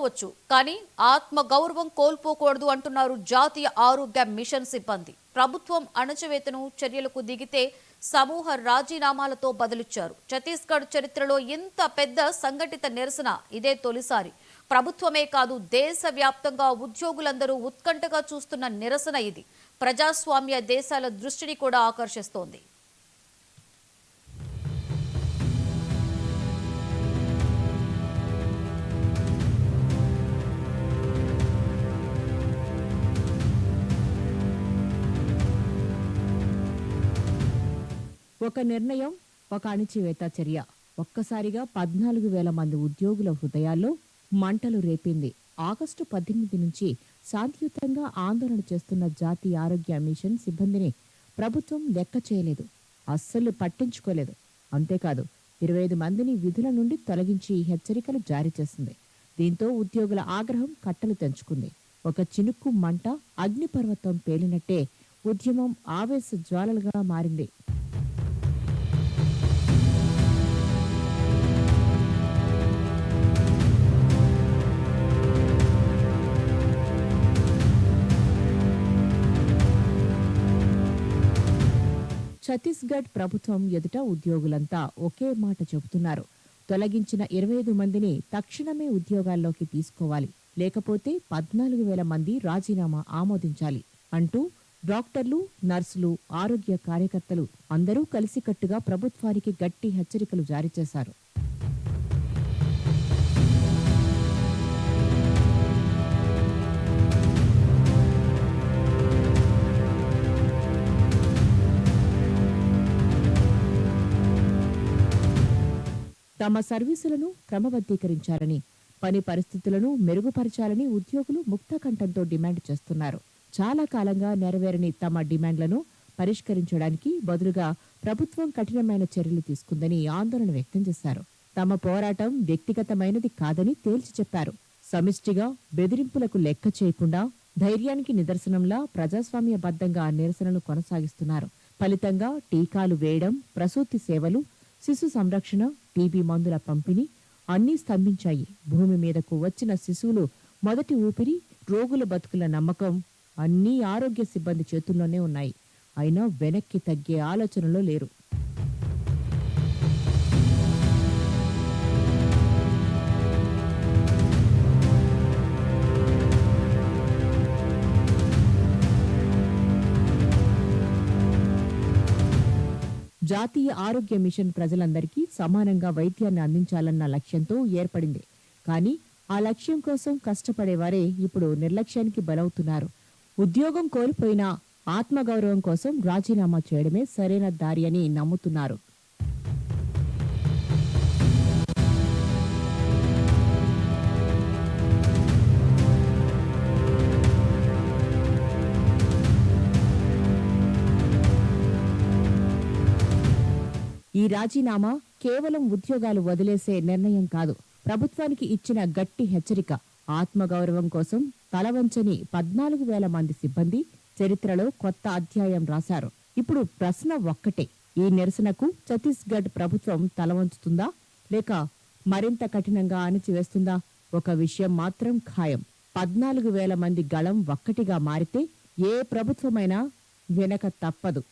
కోల్పోవచ్చు, కానీ ఆత్మ గౌరవం కోల్పోకూడదు అంటున్నారు జాతీయ ఆరోగ్య మిషన్ సిబ్బంది. ప్రభుత్వం అణచివేతను చర్యలకు దిగితే సమూహ రాజీనామాలతో బదులిచ్చారు. ఛత్తీస్గఢ్ చరిత్రలో ఇంత పెద్ద సంఘటిత నిరసన ఇదే తొలిసారి. ప్రభుత్వమే కాదు, దేశవ్యాప్తంగా ఉద్యోగులందరూ ఉత్కంఠగా చూస్తున్న నిరసన ఇది. ప్రజాస్వామ్య దేశాల దృష్టిని కూడా ఆకర్షిస్తోంది. ఒక నిర్ణయం, ఒక అణిచివేత చర్య ఒక్కసారిగా 14,000 మంది ఉద్యోగుల హృదయాల్లో మంటలు రేపింది. ఆగస్టు 18 నుంచి శాంతియుతంగా ఆందోళన చేస్తున్న జాతీయ ఆరోగ్య మిషన్ సిబ్బందిని ప్రభుత్వం లెక్క చేయలేదు, అస్సలు పట్టించుకోలేదు. అంతేకాదు, 25 మందిని విధుల నుండి తొలగించి హెచ్చరికలు జారీ చేసింది. దీంతో ఉద్యోగుల ఆగ్రహం కట్టలు తెంచుకుంది. ఒక చినుక్కు మంట అగ్నిపర్వతం పేలినట్టే ఉద్యమం ఆవేశ జ్వాలలుగా మారింది. ఛత్తీస్గఢ్ ప్రభుత్వం ఎదుట ఉద్యోగులంతా ఒకే మాట చెబుతున్నారు. తొలగించిన 25 మందిని తక్షణమే ఉద్యోగాల్లోకి తీసుకోవాలి, లేకపోతే 14,000 మంది రాజీనామా ఆమోదించాలి అంటూ డాక్టర్లు, నర్సులు, ఆరోగ్య కార్యకర్తలు అందరూ కలిసికట్టుగా ప్రభుత్వానికి గట్టి హెచ్చరికలు జారీ చేశారు. తమ సర్వీసులను క్రమబద్ధీకరించాలని, పని పరిస్థితులను మెరుగుపరచాలని ఉద్యోగులు ముక్తకంఠంతో డిమాండ్ చేస్తున్నారు. చాలా కాలంగా నెరవేరని తమ డిమాండ్లను పరిష్కరించడానికి బదులుగా ప్రభుత్వం కఠినమైన చర్యలు తీసుకుందని ఆందోళన వ్యక్తం చేశారు. తమ పోరాటం వ్యక్తిగతమైనది కాదని తేల్చి చెప్పారు. సమిష్టిగా బెదిరింపులకు లెక్క చేయకుండా ధైర్యానికి నిదర్శనంలా ప్రజాస్వామ్యబద్ధంగా నిరసనలు కొనసాగిస్తున్నారు. ఫలితంగా టీకాలు వేయడం, ప్రసూతి సేవలు, శిశు సంరక్షణ, టీబీ మందుల పంపిణీ అన్నీ స్తంభించాయి. భూమి మీదకు వచ్చిన శిశువులు మొదటి ఊపిరి, రోగుల బతుకుల నమ్మకం అన్నీ ఆరోగ్య సిబ్బంది చేతుల్లోనే ఉన్నాయి. అయినా వెనక్కి తగ్గే ఆలోచనలో లేరు. జాతీయ ఆరోగ్య మిషన్ ప్రజలందరికీ సమానంగా వైద్యాన్ని అందించాలన్న లక్ష్యంతో ఏర్పడింది. కానీ ఆ లక్ష్యం కోసం కష్టపడేవారే ఇప్పుడు నిర్లక్ష్యానికి బలవుతున్నారు. ఉద్యోగం కోల్పోయినా ఆత్మగౌరవం కోసం రాజీనామా చేయడమే సరైన దారి అని నమ్ముతున్నారు. ఈ రాజీనామా కేవలం ఉద్యోగాలు వదిలేసే నిర్ణయం కాదు, ప్రభుత్వానికి ఇచ్చిన గట్టి హెచ్చరిక. ఆత్మగౌరవం కోసం తలవంచని 14,000 మంది సిబ్బంది చరిత్రలో కొత్త అధ్యాయం రాశారు. ఇప్పుడు ప్రశ్న ఒక్కటే, ఈ నిరసనకు ఛత్తీస్గఢ్ ప్రభుత్వం తలవంచుతుందా లేక మరింత కఠినంగా అణిచివేస్తుందా? ఒక విషయం మాత్రం ఖాయం, 14,000 మంది గళం ఒక్కటిగా మారితే ఏ ప్రభుత్వమైనా వెనక తప్పదు.